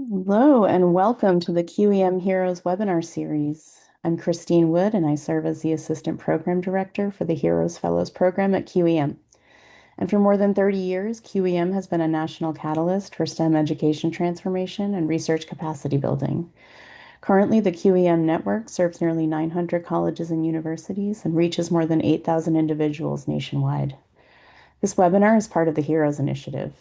Hello, and welcome to the QEM Heroes webinar series. I'm Christine Wood, and I serve as the Assistant Program Director for the Heroes Fellows Program at QEM. And for more than 30 years, QEM has been a national catalyst for STEM education transformation and research capacity building. Currently, the QEM network serves nearly 900 colleges and universities and reaches more than 8,000 individuals nationwide. This webinar is part of the HEROES initiative.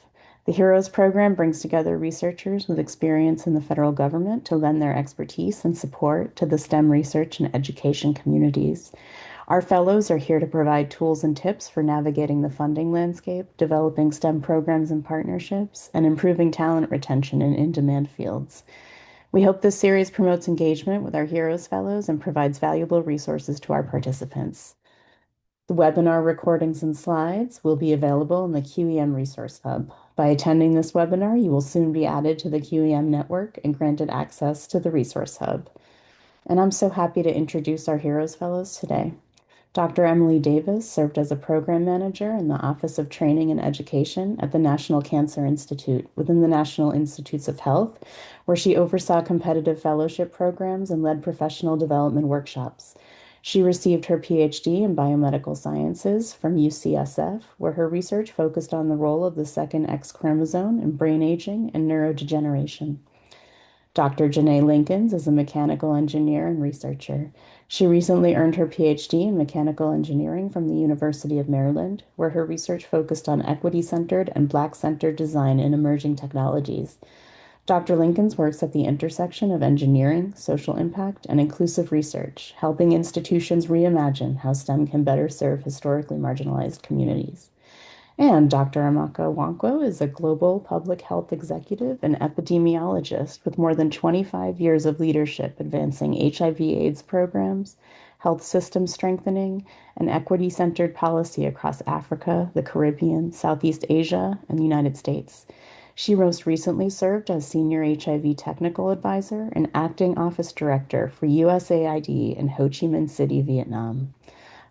The HEROES program brings together researchers with experience in the federal government to lend their expertise and support to the STEM research and education communities. Our fellows are here to provide tools and tips for navigating the funding landscape, developing STEM programs and partnerships, and improving talent retention in in-demand fields. We hope this series promotes engagement with our HEROES fellows and provides valuable resources to our participants. The webinar recordings and slides will be available in the QEM Resource Hub. By attending this webinar, you will soon be added to the QEM network and granted access to the Resource Hub. And I'm so happy to introduce our Heroes Fellows today. Dr. Emily Davis served as a program manager in the Office of Training and Education at the National Cancer Institute within the National Institutes of Health, where she oversaw competitive fellowship programs and led professional development workshops. She received her PhD in biomedical sciences from UCSF, where her research focused on the role of the second X chromosome in brain aging and neurodegeneration. Dr. Jehnae Linkins is a mechanical engineer and researcher. She recently earned her PhD in mechanical engineering from the University of Maryland, where her research focused on equity-centered and Black-centered design in emerging technologies. Dr. Linkins works at the intersection of engineering, social impact, and inclusive research, helping institutions reimagine how STEM can better serve historically marginalized communities. And Dr. Amaka Nwankwo is a global public health executive and epidemiologist with more than 25 years of leadership advancing HIV/AIDS programs, health system strengthening, and equity-centered policy across Africa, the Caribbean, Southeast Asia, and the United States. She most recently served as Senior HIV Technical Advisor and Acting Office Director for USAID in Ho Chi Minh City, Vietnam.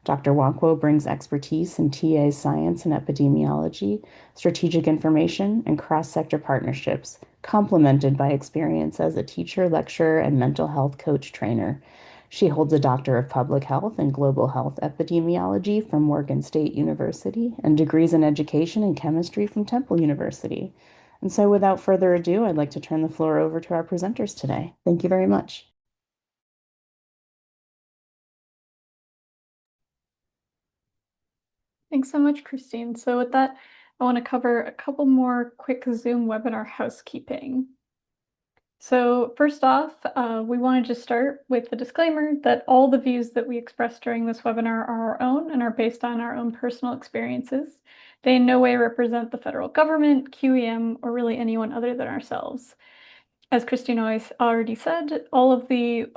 Dr. Nwankwo brings expertise in TA science and epidemiology, strategic information, and cross-sector partnerships, complemented by experience as a teacher, lecturer, and mental health coach trainer. She holds a Doctor of Public Health and Global Health Epidemiology from Morgan State University and degrees in Education and Chemistry from Temple University. And so, without further ado, I'd like to turn the floor over to our presenters today. Thank you very much. Thanks so much, Christine. So with that, I want to cover a couple more quick Zoom webinar housekeeping. So first off, we wanted to start with the disclaimer that all the views that we express during this webinar are our own and are based on our own personal experiences. They in no way represent the federal government, QEM, or really anyone other than ourselves. As Christine already said, all of the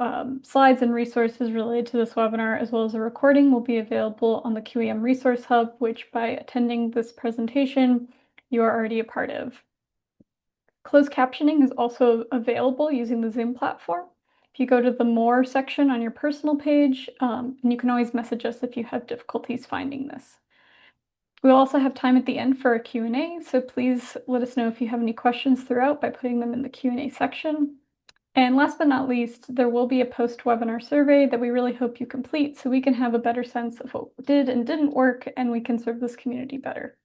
slides and resources related to this webinar, as well as a recording, will be available on the QEM Resource Hub, which by attending this presentation, you are already a part of. Closed captioning is also available using the Zoom platform. If you go to the More section on your personal page, and you can always message us if you have difficulties finding this. We'll also have time at the end for a Q&A, so please let us know if you have any questions throughout by putting them in the Q&A section. And last but not least, there will be a post-webinar survey that we really hope you complete so we can have a better sense of what did and didn't work and we can serve this community better.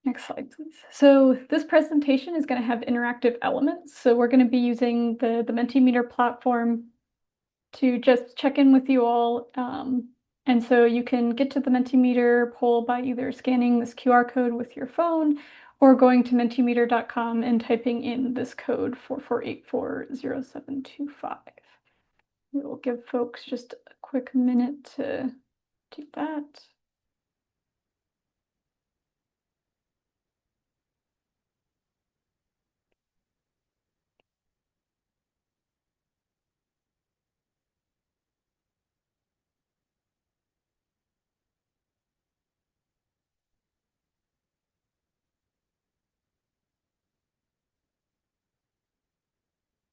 Next slide, please. So this presentation is going to have interactive elements. So we're going to be using the Mentimeter platform to just check in with you all. And so you can get to the Mentimeter poll by either scanning this QR code with your phone or going to mentimeter.com and typing in this code 44840725. We will give folks just a quick minute to do that.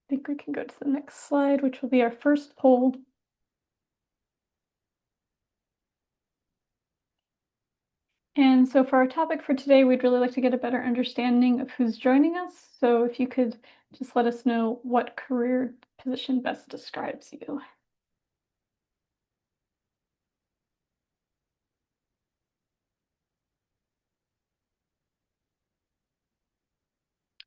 I think we can go to the next slide, which will be our first poll. And so for our topic for today, we'd really like to get a better understanding of who's joining us. So if you could just let us know what career position best describes you.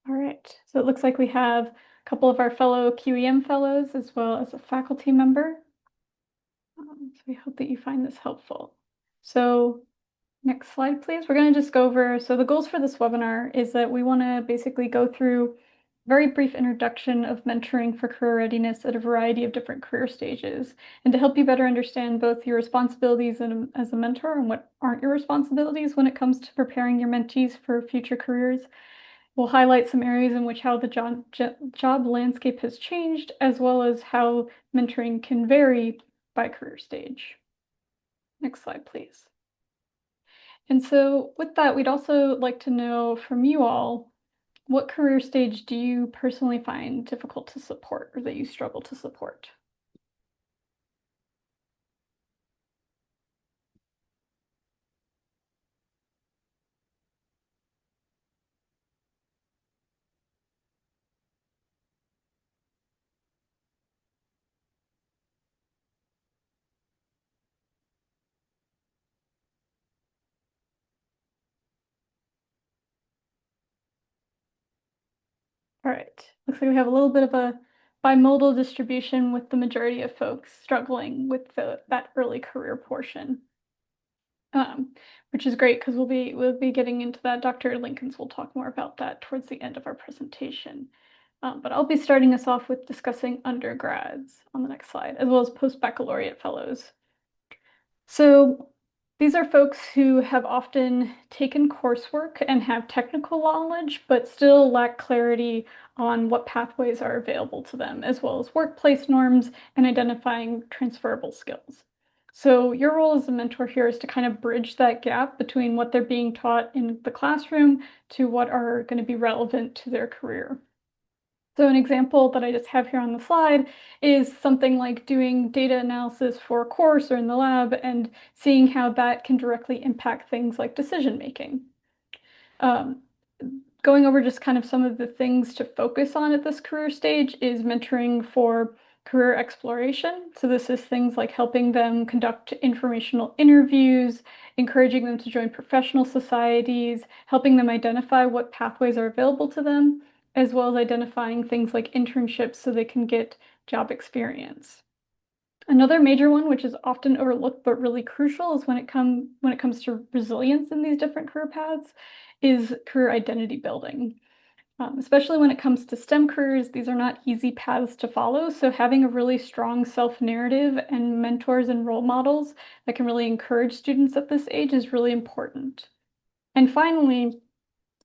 All right, so it looks like we have a couple of our fellow QEM fellows as well as a faculty member. So we hope that you find this helpful. So next slide, please. We're going to just go over, so the goals for this webinar is that we want to basically go through a very brief introduction of mentoring for career readiness at a variety of different career stages, and to help you better understand both your responsibilities as a mentor and what aren't your responsibilities when it comes to preparing your mentees for future careers. We'll highlight some areas in which how the job landscape has changed, as well as how mentoring can vary by career stage. Next slide, please. And so with that, we'd also like to know from you all, what career stage do you personally find difficult to support or that you struggle to support? All right, looks like we have a little bit of a bimodal distribution with the majority of folks struggling with that early career portion. Which is great because we'll be getting into that. Dr. Linkins will talk more about that towards the end of our presentation. But I'll be starting us off with discussing undergrads on the next slide, as well as post-baccalaureate fellows. So these are folks who have often taken coursework and have technical knowledge, but still lack clarity on what pathways are available to them, as well as workplace norms and identifying transferable skills. So your role as a mentor here is to kind of bridge that gap between what they're being taught in the classroom to what are going to be relevant to their career. So an example that I just have here on the slide is something like doing data analysis for a course or in the lab and seeing how that can directly impact things like decision making. Um, Going over just kind of some of the things to focus on at this career stage is mentoring for career exploration. So this is things like helping them conduct informational interviews, encouraging them to join professional societies, helping them identify what pathways are available to them, as well as identifying things like internships so they can get job experience. Another major one, which is often overlooked but really crucial, is when it comes to resilience in these different career paths, is career identity building. Especially when it comes to STEM careers, these are not easy paths to follow. So having a really strong self-narrative and mentors and role models that can really encourage students at this age is really important. And finally,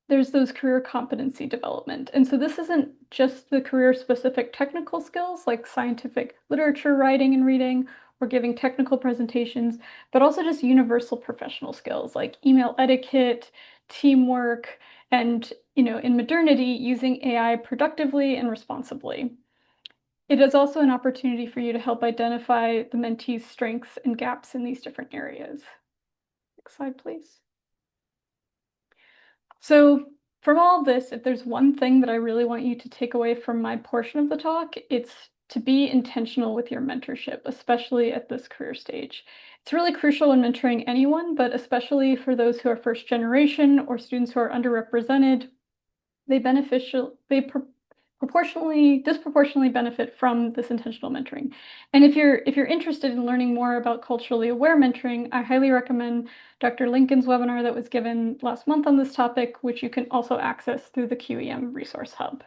there's those career competency development. And so this isn't just the career specific technical skills like scientific literature writing and reading or giving technical presentations, but also just universal professional skills like email etiquette, teamwork, and in modernity, using AI productively and responsibly. It is also an opportunity for you to help identify the mentee's strengths and gaps in these different areas. Next slide, please. So from all this, if there's one thing that I really want you to take away from my portion of the talk, it's to be intentional with your mentorship, especially at this career stage. It's really crucial when mentoring anyone, but especially for those who are first generation or students who are underrepresented, they disproportionately benefit from this intentional mentoring. And if you're interested in learning more about culturally aware mentoring, I highly recommend Dr. Linkins' webinar that was given last month on this topic, which you can also access through the QEM Resource Hub.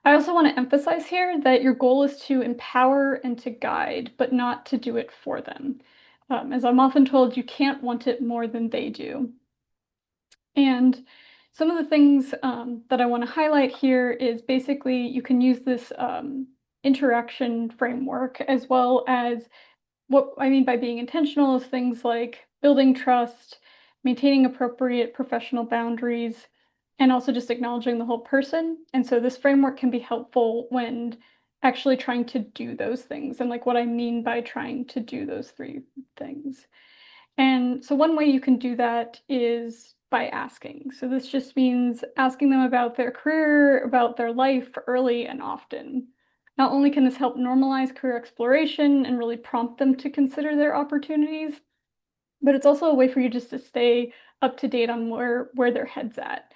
I also want to emphasize here that your goal is to empower and to guide, but not to do it for them. As I'm often told, you can't want it more than they do. And some of the things that I want to highlight here is basically you can use this interaction framework as well as what I mean by being intentional is things like building trust, maintaining appropriate professional boundaries, and also just acknowledging the whole person. And so this framework can be helpful when actually trying to do those things and like what I mean by trying to do those three things. And so one way you can do that is by asking. So this just means asking them about their career, about their life early and often. Not only can this help normalize career exploration and really prompt them to consider their opportunities, but it's also a way for you just to stay up to date on where their head's at.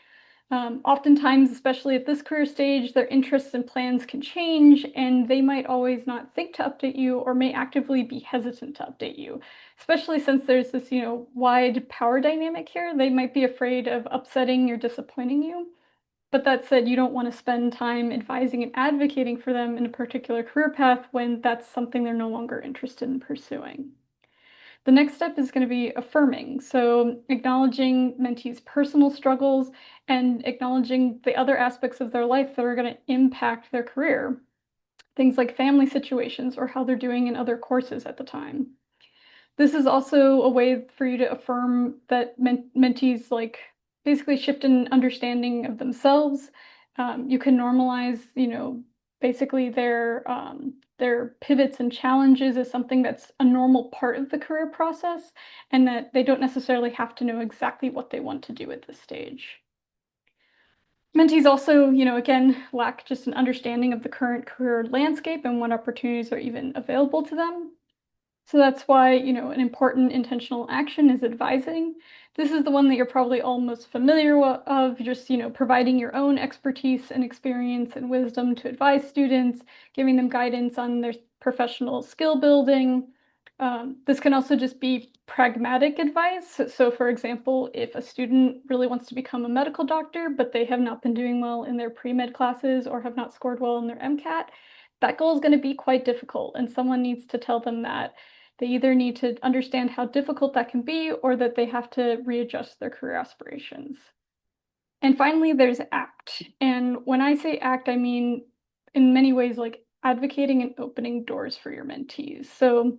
Oftentimes, especially at this career stage, their interests and plans can change, and they might always not think to update you or may actively be hesitant to update you, especially since there's this, wide power dynamic here. They might be afraid of upsetting or disappointing you. But that said, you don't want to spend time advising and advocating for them in a particular career path when that's something they're no longer interested in pursuing. The next step is going to be affirming. So, acknowledging mentees' personal struggles and acknowledging the other aspects of their life that are going to impact their career. Things like family situations or how they're doing in other courses at the time. This is also a way for you to affirm that mentees like basically shift in understanding of themselves. You can normalize, basically their pivots and challenges as something that's a normal part of the career process, and that they don't necessarily have to know exactly what they want to do at this stage. Mentees also, again, lack just an understanding of the current career landscape and what opportunities are even available to them. So that's why, an important intentional action is advising. This is the one that you're probably all most familiar of, just, providing your own expertise and experience and wisdom to advise students, giving them guidance on their professional skill building. This can also just be pragmatic advice. So, for example, if a student really wants to become a medical doctor, but they have not been doing well in their pre-med classes or have not scored well in their MCAT, that goal is going to be quite difficult, and someone needs to tell them that. They either need to understand how difficult that can be or that they have to readjust their career aspirations. And finally, there's ACT. And when I say ACT, I mean in many ways like advocating and opening doors for your mentees. So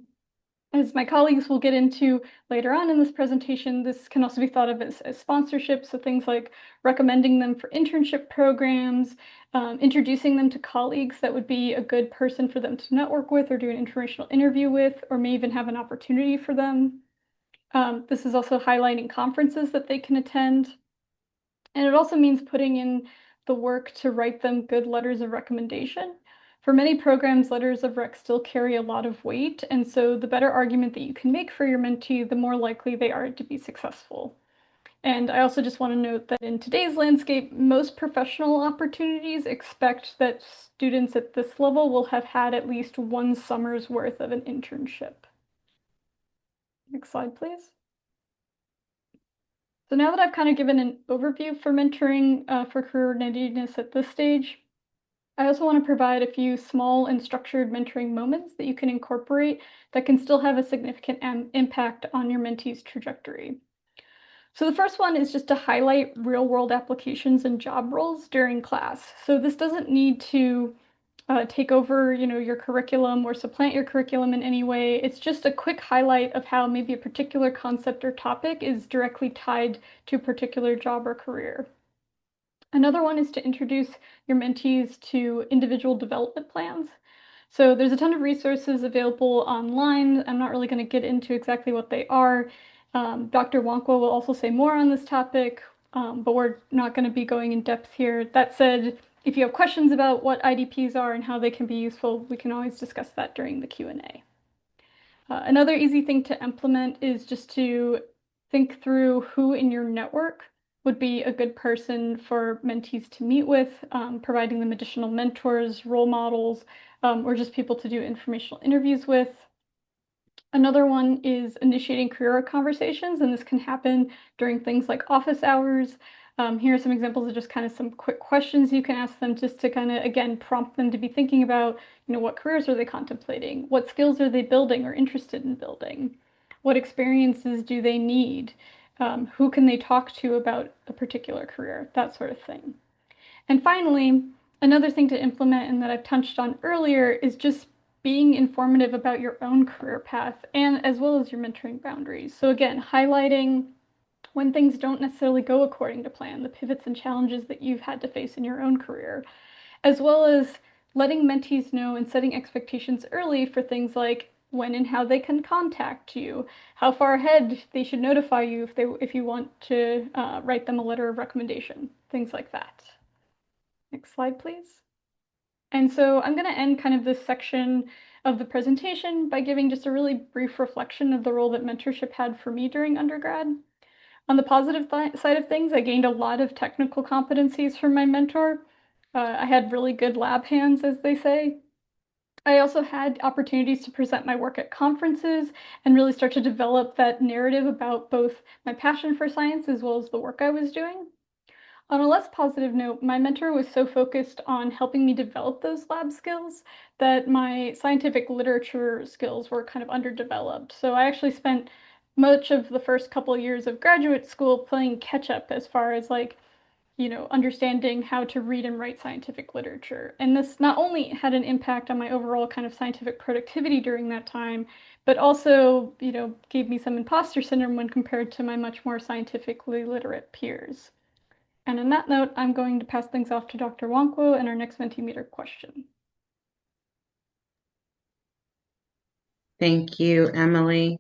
as my colleagues will get into later on in this presentation, this can also be thought of as sponsorship. So things like recommending them for internship programs, introducing them to colleagues that would be a good person for them to network with or do an informational interview with, or may even have an opportunity for them. This is also highlighting conferences that they can attend. And it also means putting in the work to write them good letters of recommendation. For many programs, letters of rec still carry a lot of weight, and so the better argument that you can make for your mentee, the more likely they are to be successful. And I also just want to note that in today's landscape, most professional opportunities expect that students at this level will have had at least one summer's worth of an internship. Next slide, please. So now that I've kind of given an overview for mentoring for career readiness at this stage, I also want to provide a few small and structured mentoring moments that you can incorporate that can still have a significant impact on your mentee's trajectory. So the first one is just to highlight real-world applications and job roles during class. So this doesn't need to take over, your curriculum or supplant your curriculum in any way. It's just a quick highlight of how maybe a particular concept or topic is directly tied to a particular job or career. Another one is to introduce your mentees to individual development plans. So there's a ton of resources available online. I'm not really going to get into exactly what they are. Dr. Nwankwo will also say more on this topic, but we're not going to be going in depth here. That said, if you have questions about what IDPs are and how they can be useful, we can always discuss that during the Q&A. Another easy thing to implement is just to think through who in your network would be a good person for mentees to meet with, providing them additional mentors, role models, or just people to do informational interviews with. Another one is initiating career conversations, and this can happen during things like office hours. Here are some examples of just kind of some quick questions you can ask them just to kind of, again, prompt them to be thinking about, what careers are they contemplating? What skills are they building or interested in building? What experiences do they need? Who can they talk to about a particular career? That sort of thing. And finally, another thing to implement and that I've touched on earlier is just being informative about your own career path and as well as your mentoring boundaries. So again, highlighting when things don't necessarily go according to plan, the pivots and challenges that you've had to face in your own career, as well as letting mentees know and setting expectations early for things like when and how they can contact you, how far ahead they should notify you if you want to write them a letter of recommendation, things like that. Next slide, please. And so I'm going to end kind of this section of the presentation by giving just a really brief reflection of the role that mentorship had for me during undergrad. On the positive side of things, I gained a lot of technical competencies from my mentor. I had really good lab hands, as they say. I also had opportunities to present my work at conferences and really start to develop that narrative about both my passion for science as well as the work I was doing. On a less positive note, my mentor was so focused on helping me develop those lab skills that my scientific literature skills were kind of underdeveloped. So I actually spent much of the first couple of years of graduate school playing catch up as far as understanding how to read and write scientific literature. And this not only had an impact on my overall kind of scientific productivity during that time, but also, gave me some imposter syndrome when compared to my much more scientifically literate peers. And on that note, I'm going to pass things off to Dr. Nwankwo and our next Mentimeter question. Thank you, Emily.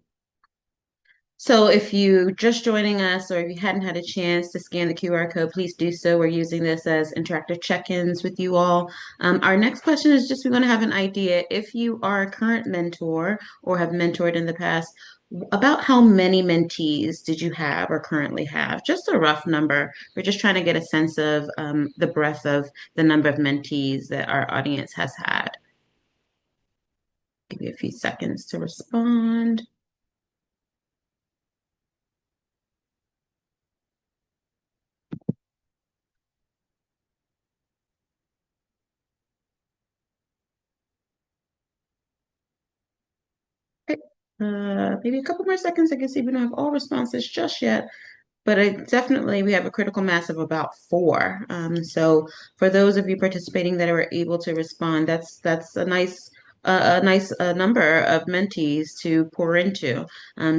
So if you just joining us or if you hadn't had a chance to scan the QR code, please do so. We're using this as interactive check-ins with you all. Our next question is just we want to have an idea if you are a current mentor or have mentored in the past, about how many mentees did you have or currently have? Just a rough number. We're just trying to get a sense of the breadth of the number of mentees that our audience has had. Give you a few seconds to respond. Okay. Maybe a couple more seconds. I can see we don't have all responses just yet, but definitely we have a critical mass of about four. So for those of you participating that were able to respond, that's a nice number of mentees to pour into.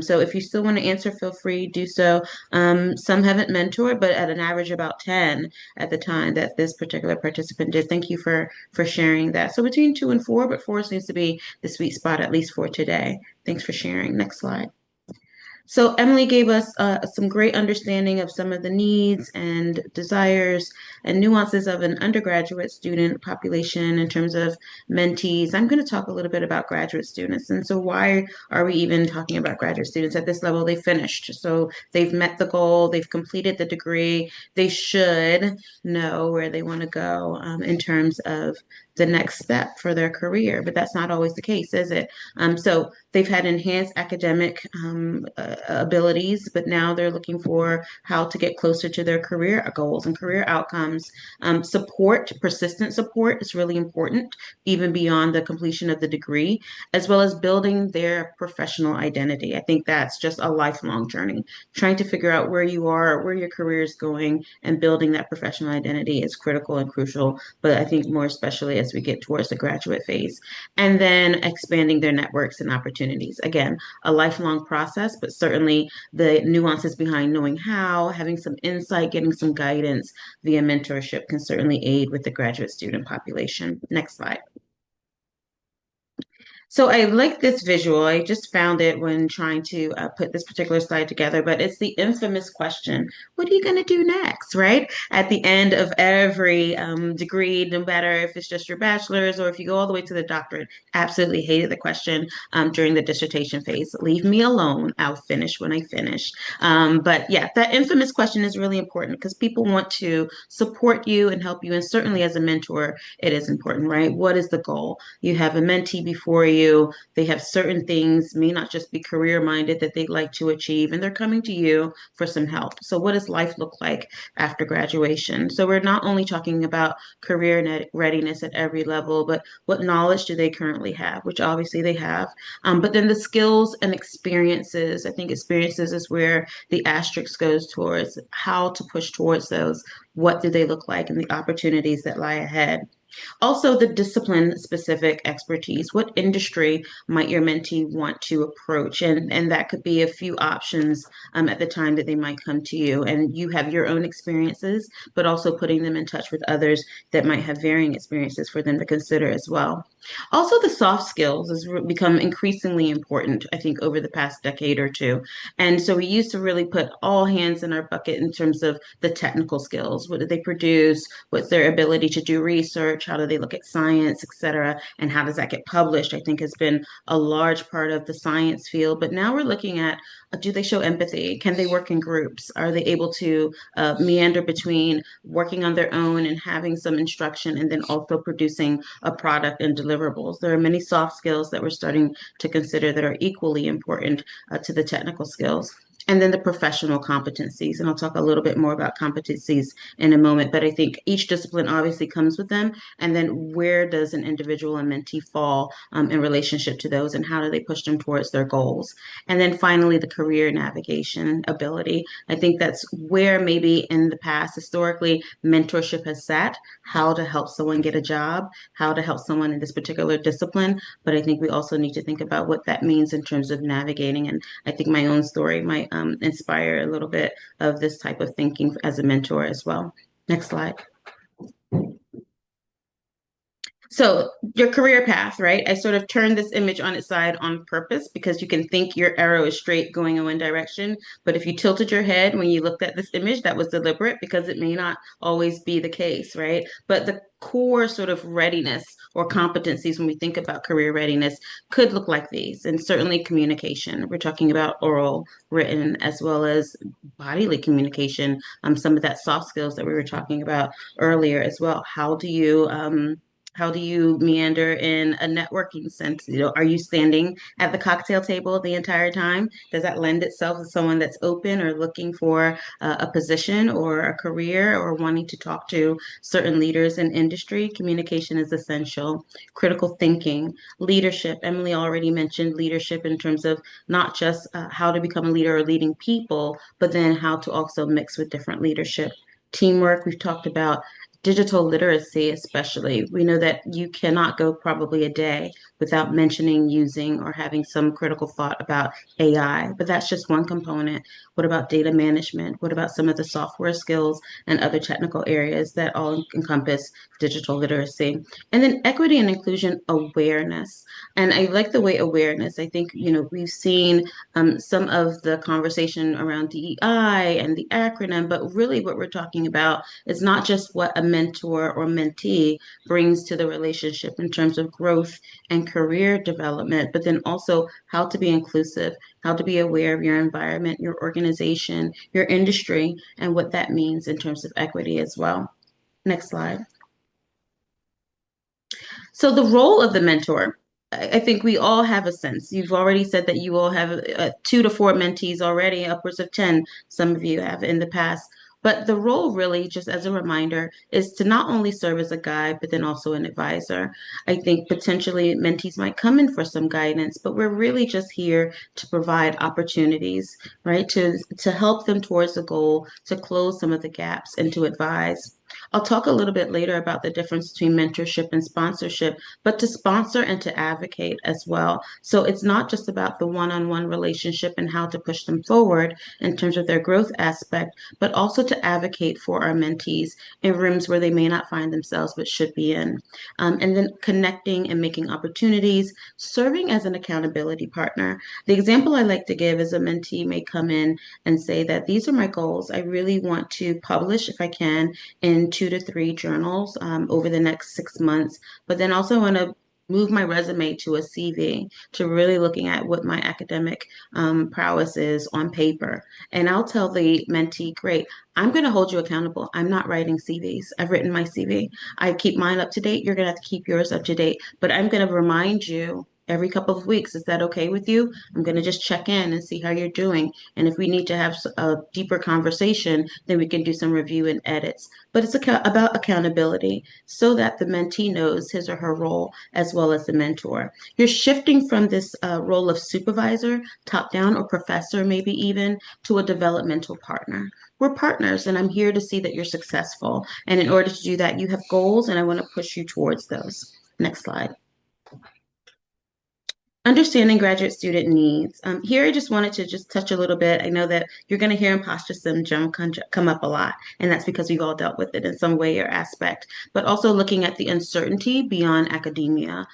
So if you still want to answer, feel free to do so. Some haven't mentored, but at an average about 10 at the time that this particular participant did. Thank you for sharing that. So between 2 and 4, but 4 seems to be the sweet spot, at least for today. Thanks for sharing. Next slide. So Emily gave us some great understanding of some of the needs and desires and nuances of an undergraduate student population in terms of mentees. I'm going to talk a little bit about graduate students. And so why are we even talking about graduate students at this level? They finished. So they've met the goal, they've completed the degree. They should know where they want to go in terms of the next step for their career, but that's not always the case, is it? So they've had enhanced academic abilities, but now they're looking for how to get closer to their career goals and career outcomes. Support, persistent support is really important, even beyond the completion of the degree, as well as building their professional identity. I think that's just a lifelong journey. Trying to figure out where you are, where your career is going, and building that professional identity is critical and crucial, but I think more especially as we get towards the graduate phase. And then expanding their networks and opportunities. Again, a lifelong process, but certainly the nuances behind knowing how, having some insight, getting some guidance via mentorship can certainly aid with the graduate student population. Next slide. So I like this visual. I just found it when trying to put this particular slide together, but it's the infamous question, what are you going to do next, right? At the end of every degree, no matter if it's just your bachelor's or if you go all the way to the doctorate, absolutely hated the question during the dissertation phase. Leave me alone. I'll finish when I finish. But yeah, that infamous question is really important because people want to support you and help you. And certainly as a mentor, it is important, right? What is the goal? You have a mentee before you. They have certain things, may not just be career minded, that they'd like to achieve, and they're coming to you for some help. So, what does life look like after graduation? So, we're not only talking about career readiness at every level, but what knowledge do they currently have, which obviously they have. But then the skills and experiences, I think experiences is where the asterisk goes towards how to push towards those. What do they look like and the opportunities that lie ahead? Also, the discipline specific expertise. What industry might your mentee want to approach? And that could be a few options at the time that they might come to you. And you have your own experiences, but also putting them in touch with others that might have varying experiences for them to consider as well. Also, the soft skills has become increasingly important, I think, over the past decade or two. And so we used to really put all hands in our bucket in terms of the technical skills. What do they produce? What's their ability to do research? How do they look at science, et cetera? And how does that get published? I think has been a large part of the science field. But now we're looking at do they show empathy? Can they work in groups? Are they able to meander between working on their own and having some instruction and then also producing a product and deliverables? There are many soft skills that we're starting to consider that are equally important to the technical skills. And then the professional competencies. And I'll talk a little bit more about competencies in a moment, but I think each discipline obviously comes with them. And then where does an individual and mentee fall in relationship to those, and how do they push them towards their goals? And then finally, the career navigation ability. I think that's where maybe in the past, historically, mentorship has sat, how to help someone get a job, how to help someone in this particular discipline. But I think we also need to think about what that means in terms of navigating. And I think my own story might inspire a little bit of this type of thinking as a mentor as well. Next slide. So your career path, right? I sort of turned this image on its side on purpose because you can think your arrow is straight going in one direction. But if you tilted your head when you looked at this image, that was deliberate because it may not always be the case, right? But the core sort of readiness or competencies when we think about career readiness could look like these. And certainly communication. We're talking about oral, written, as well as bodily communication. Some of that soft skills that we were talking about earlier as well. How do you meander in a networking sense? Are you standing at the cocktail table the entire time? Does that lend itself to someone that's open or looking for a position or a career or wanting to talk to certain leaders in industry? Communication is essential. Critical thinking, leadership. Emily already mentioned leadership in terms of not just how to become a leader or leading people, but then how to also mix with different leadership. Teamwork, we've talked about digital literacy, especially. We know that you cannot go probably a day without mentioning, using, or having some critical thought about AI, but that's just one component. What about data management? What about some of the software skills and other technical areas that all encompass digital literacy? And then equity and inclusion awareness. And I like the way awareness, I think, we've seen some of the conversation around DEI and the acronym, but really what we're talking about is not just what a mentor or mentee brings to the relationship in terms of growth and career development, but then also how to be inclusive, how to be aware of your environment, your organization, your industry, and what that means in terms of equity as well. Next slide. So the role of the mentor, I think we all have a sense. You've already said that you all have 2 to 4 mentees already, upwards of 10, some of you have in the past. But the role really, just as a reminder, is to not only serve as a guide, but then also an advisor. I think potentially mentees might come in for some guidance, but we're really just here to provide opportunities, right? To help them towards the goal, to close some of the gaps and to advise. I'll talk a little bit later about the difference between mentorship and sponsorship, but to sponsor and to advocate as well. So it's not just about the one-on-one relationship and how to push them forward in terms of their growth aspect, but also to advocate for our mentees in rooms where they may not find themselves but should be in. And then connecting and making opportunities, serving as an accountability partner. The example I like to give is a mentee may come in and say that these are my goals. I really want to publish, if I can, in 2 to 3 journals over the next 6 months, but then also want to move my resume to a CV, to really looking at what my academic prowess is on paper. And I'll tell the mentee, great, I'm going to hold you accountable. I'm not writing CVs. I've written my CV. I keep mine up to date. You're going to have to keep yours up to date. But I'm going to remind you every couple of weeks. Is that okay with you? I'm going to just check in and see how you're doing. And if we need to have a deeper conversation, then we can do some review and edits. But it's about accountability so that the mentee knows his or her role as well as the mentor. You're shifting from this role of supervisor, top down, or professor, maybe even, to a developmental partner. We're partners, and I'm here to see that you're successful. And in order to do that, you have goals, and I want to push you towards those. Next slide. Understanding graduate student needs. Here, I just wanted to just touch a little bit. I know that you're going to hear imposter syndrome come up a lot, and that's because we've all dealt with it in some way or aspect, but also looking at the uncertainty beyond academia.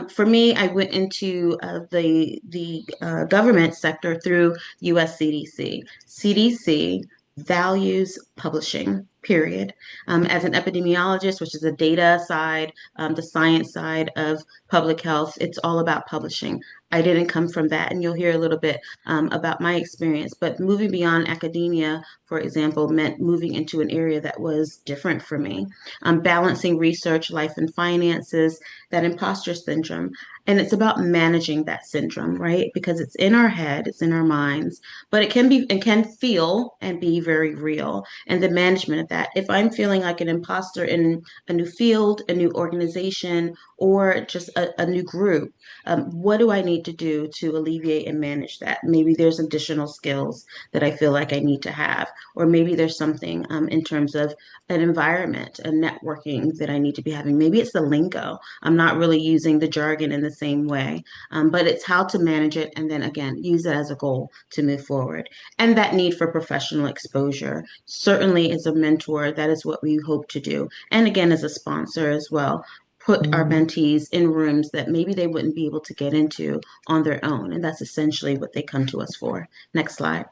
For me, I went into the government sector through US CDC. CDC values publishing, period. As an epidemiologist, which is the data side, the science side of public health, it's all about publishing. I didn't come from that, and you'll hear a little bit about my experience. But moving beyond academia, for example, meant moving into an area that was different for me. Balancing research, life, and finances, that imposter syndrome. And it's about managing that syndrome, right? Because it's in our head, it's in our minds, but it can be and can feel and be very real. And the management of that. If I'm feeling like an imposter in a new field, a new organization, or just a new group, what do I need to do to alleviate and manage that? Maybe there's additional skills that I feel like I need to have, or maybe there's something in terms of an environment, a networking that I need to be having. Maybe it's the lingo. I'm not really using the jargon in the same way, but it's how to manage it and then again, use it as a goal to move forward. And that need for professional exposure. Certainly, as a mentor, that is what we hope to do. And again, as a sponsor as well, put our mentees in rooms that maybe they wouldn't be able to get into on their own. And that's essentially what they come to us for. Next slide.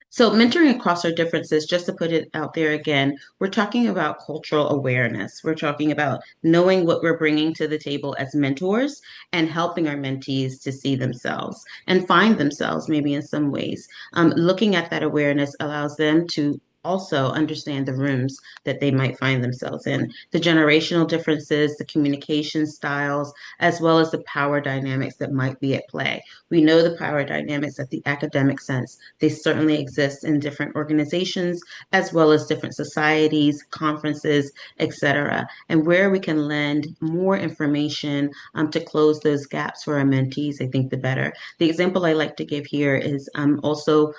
So, mentoring across our differences, just to put it out there again, we're talking about cultural awareness. We're talking about knowing what we're bringing to the table as mentors and helping our mentees to see themselves and find themselves, maybe in some ways. Looking at that awareness allows them to also understand the rooms that they might find themselves in, the generational differences, the communication styles, as well as the power dynamics that might be at play. We know the power dynamics at the academic sense. They certainly exist in different organizations as well as different societies, conferences, etc. And where we can lend more information to close those gaps for our mentees, I think the better. The example I like to give here is also,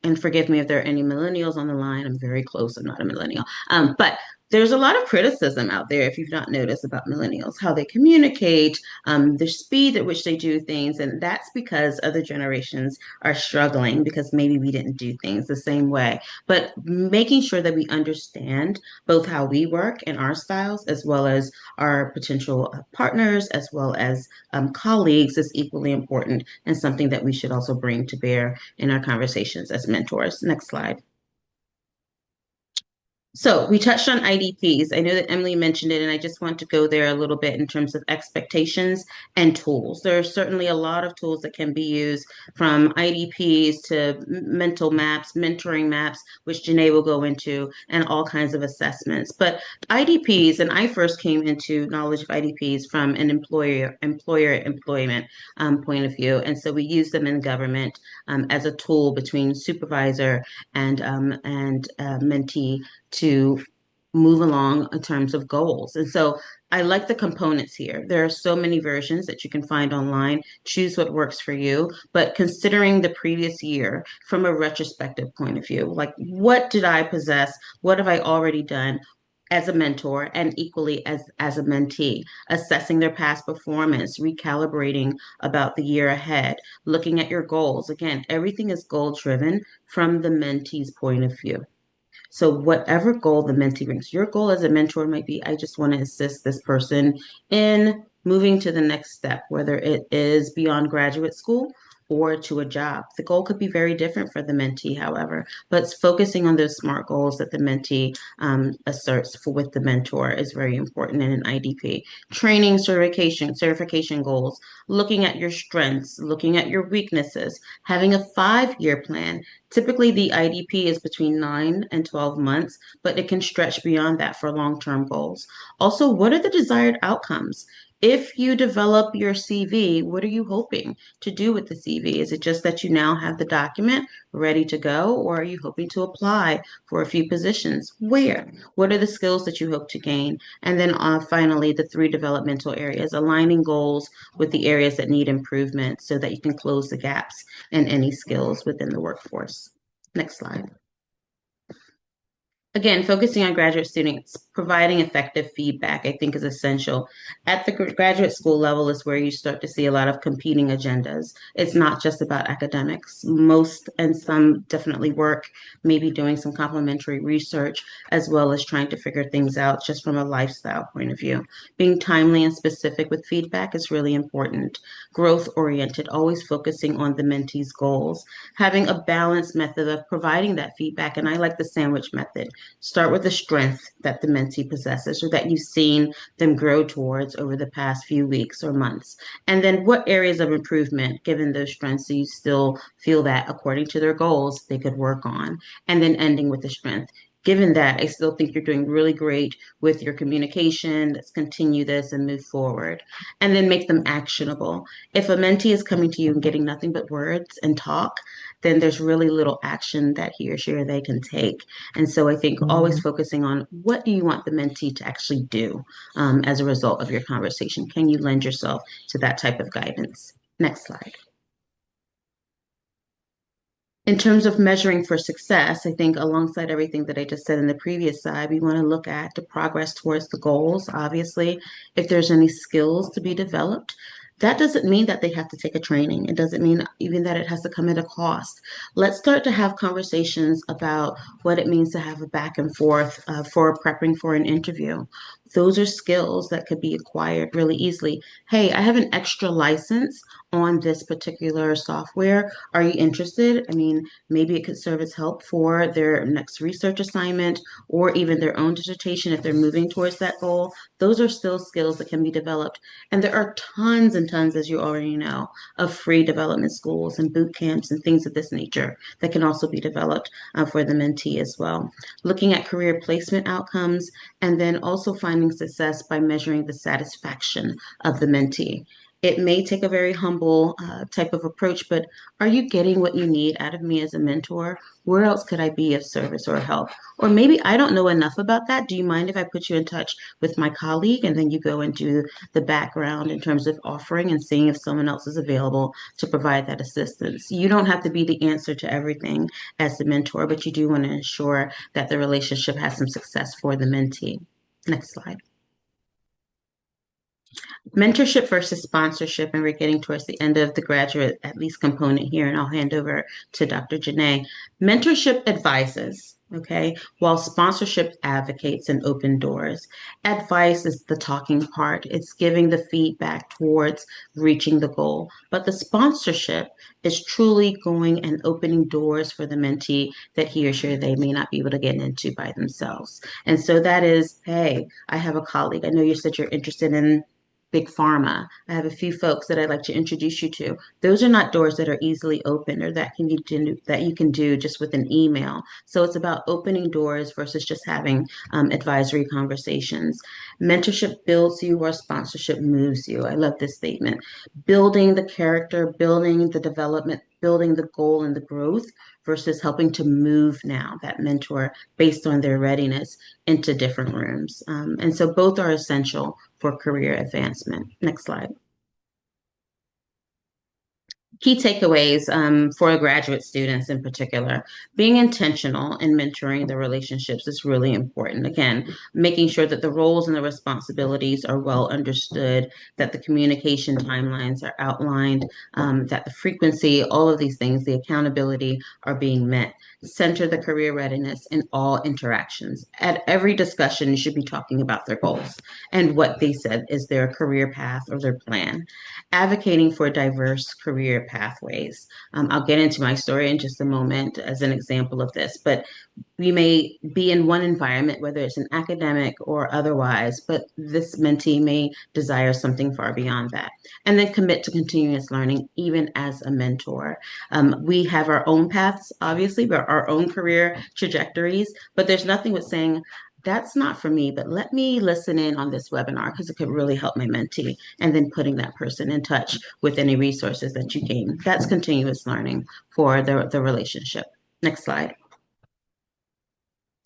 and forgive me if there are any millennials on the line. I'm very close. I'm not a millennial. But there's a lot of criticism out there, if you've not noticed, about millennials, how they communicate, the speed at which they do things. And that's because other generations are struggling because maybe we didn't do things the same way. But making sure that we understand both how we work and our styles, as well as our potential partners, as well as colleagues, is equally important and something that we should also bring to bear in our conversations as mentors. Next slide. So we touched on IDPs. I know that Emily mentioned it, and I just want to go there a little bit in terms of expectations and tools. There are certainly a lot of tools that can be used, from IDPs to mental maps, mentoring maps, which Jehnae will go into, and all kinds of assessments. But IDPs, and I first came into knowledge of IDPs from an employer employment point of view, and so we use them in government as a tool between supervisor and mentee to move along in terms of goals. And so I like the components here. There are so many versions that you can find online. Choose what works for you. But considering the previous year from a retrospective point of view, like, what did I possess? What have I already done as a mentor and equally as a mentee? Assessing their past performance, recalibrating about the year ahead, looking at your goals. Again, everything is goal driven from the mentee's point of view. So whatever goal the mentee brings, your goal as a mentor might be, I just want to assist this person in moving to the next step, whether it is beyond graduate school or to a job. The goal could be very different for the mentee, however, but it's focusing on those SMART goals that the mentee asserts with the mentor is very important in an IDP. Training, certification goals, looking at your strengths, looking at your weaknesses, having a 5-year plan. Typically, the IDP is between 9 and 12 months, but it can stretch beyond that for long-term goals. Also, what are the desired outcomes? If you develop your CV, what are you hoping to do with the CV? Is it just that you now have the document ready to go, or are you hoping to apply for a few positions? Where? What are the skills that you hope to gain? And then finally, the 3 developmental areas, aligning goals with the areas that need improvement so that you can close the gaps in any skills within the workforce. Next slide. Again, focusing on graduate students, providing effective feedback, I think, is essential. At the graduate school level is where you start to see a lot of competing agendas. It's not just about academics. Most and some definitely work, maybe doing some complementary research, as well as trying to figure things out just from a lifestyle point of view. Being timely and specific with feedback is really important. Growth oriented, always focusing on the mentee's goals, having a balanced method of providing that feedback. And I like the sandwich method. Start with the strength that the mentee possesses or that you've seen them grow towards over the past few weeks or months. And then what areas of improvement, given those strengths, do you still feel that according to their goals, they could work on? And then ending with the strength. Given that, I still think you're doing really great with your communication. Let's continue this and move forward. And then make them actionable. If a mentee is coming to you and getting nothing but words and talk, then there's really little action that he or she or they can take. And so I think always focusing on what do you want the mentee to actually do as a result of your conversation? Can you lend yourself to that type of guidance? Next slide. In terms of measuring for success, I think alongside everything that I just said in the previous slide, we want to look at the progress towards the goals. Obviously, if there's any skills to be developed, that doesn't mean that they have to take a training. It doesn't mean even that it has to come at a cost. Let's start to have conversations about what it means to have a back and forth for prepping for an interview. Those are skills that could be acquired really easily. Hey, I have an extra license on this particular software. Are you interested? I mean, maybe it could serve as help for their next research assignment or even their own dissertation if they're moving towards that goal. Those are still skills that can be developed. And there are tons and tons, as you already know, of free development schools and boot camps and things of this nature that can also be developed for the mentee as well. Looking at career placement outcomes and then also finding success by measuring the satisfaction of the mentee. It may take a very humble type of approach, but are you getting what you need out of me as a mentor? Where else could I be of service or help? Or maybe I don't know enough about that. Do you mind if I put you in touch with my colleague and then you go and do the background in terms of offering and seeing if someone else is available to provide that assistance? You don't have to be the answer to everything as the mentor, but you do want to ensure that the relationship has some success for the mentee. Next slide. Mentorship versus sponsorship, and we're getting towards the end of the graduate, at least component here, and I'll hand over to Dr. Jehnae. Mentorship advises, okay, while sponsorship advocates and open doors. Advice is the talking part. It's giving the feedback towards reaching the goal. But the sponsorship is truly going and opening doors for the mentee that he or she or they may not be able to get into by themselves. And so that is, hey, I have a colleague. I know you said you're interested in big pharma. I have a few folks that I'd like to introduce you to. Those are not doors that are easily opened or that you can do just with an email. So it's about opening doors versus just having advisory conversations. Mentorship builds you or sponsorship moves you. I love this statement. Building the character, building the development, building the goal and the growth versus helping to move now that mentor based on their readiness into different rooms. And so both are essential for career advancement. Next slide. Key takeaways for graduate students in particular. Being intentional in mentoring the relationships is really important. Again, making sure that the roles and the responsibilities are well understood, that the communication timelines are outlined, that the frequency, all of these things, the accountability are being met. Center the career readiness in all interactions. At every discussion, you should be talking about their goals and what they said is their career path or their plan. Advocating for diverse career pathways. I'll get into my story in just a moment as an example of this, but we may be in one environment, whether it's an academic or otherwise, but this mentee may desire something far beyond that. And then commit to continuous learning, even as a mentor. We have our own paths, obviously, but our own career trajectories, but there's nothing with saying, that's not for me, but let me listen in on this webinar because it could really help my mentee. And then putting that person in touch with any resources that you gain. That's continuous learning for the relationship. Next slide.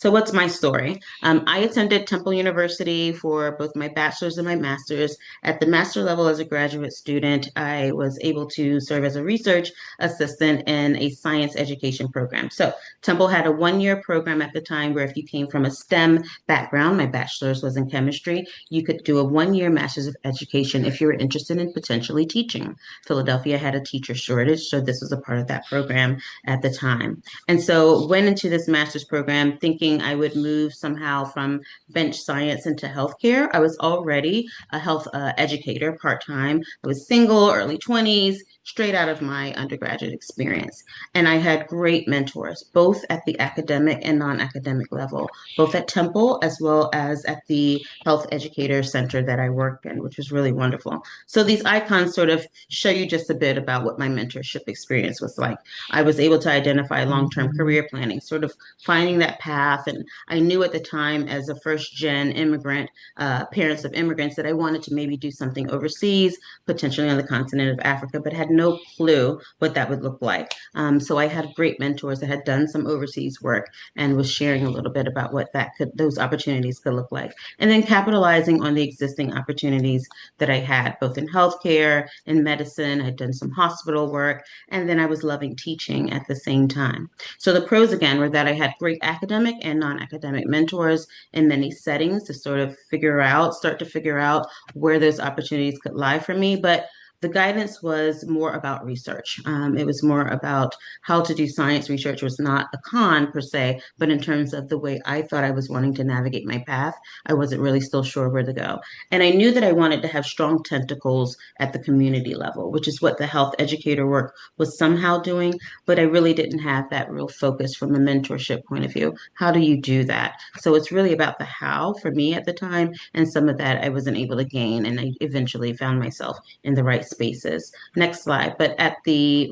So, what's my story? I attended Temple University for both my bachelor's and my master's. At the master level, as a graduate student, I was able to serve as a research assistant in a science education program. So, Temple had a 1 year program at the time where if you came from a STEM background, my bachelor's was in chemistry, you could do a 1 year master's of education if you were interested in potentially teaching. Philadelphia had a teacher shortage, so this was a part of that program at the time. And so went into this master's program thinking I would move somehow from bench science into healthcare. I was already a health educator part-time. I was single, early 20s, straight out of my undergraduate experience. And I had great mentors, both at the academic and non-academic level, both at Temple as well as at the health educator center that I worked in, which was really wonderful. So these icons sort of show you just a bit about what my mentorship experience was like. I was able to identify long-term career planning, sort of finding that path. And I knew at the time, as a first-gen immigrant, parents of immigrants, that I wanted to maybe do something overseas, potentially on the continent of Africa, but had no clue what that would look like. So I had great mentors that had done some overseas work and was sharing a little bit about what those opportunities could look like. And then capitalizing on the existing opportunities that I had, both in healthcare, in medicine. I'd done some hospital work, and then I was loving teaching at the same time. So the pros again were that I had great academic and non-academic mentors in many settings to start to figure out where those opportunities could lie for me. But the guidance was more about research. It was more about how to do science research was not a con per se, but in terms of the way I thought I was wanting to navigate my path, I wasn't really still sure where to go. And I knew that I wanted to have strong tentacles at the community level, which is what the health educator work was somehow doing, but I really didn't have that real focus from a mentorship point of view. How do you do that? So it's really about the how for me at the time, and some of that I wasn't able to gain, and I eventually found myself in the right spaces. Next slide. But at the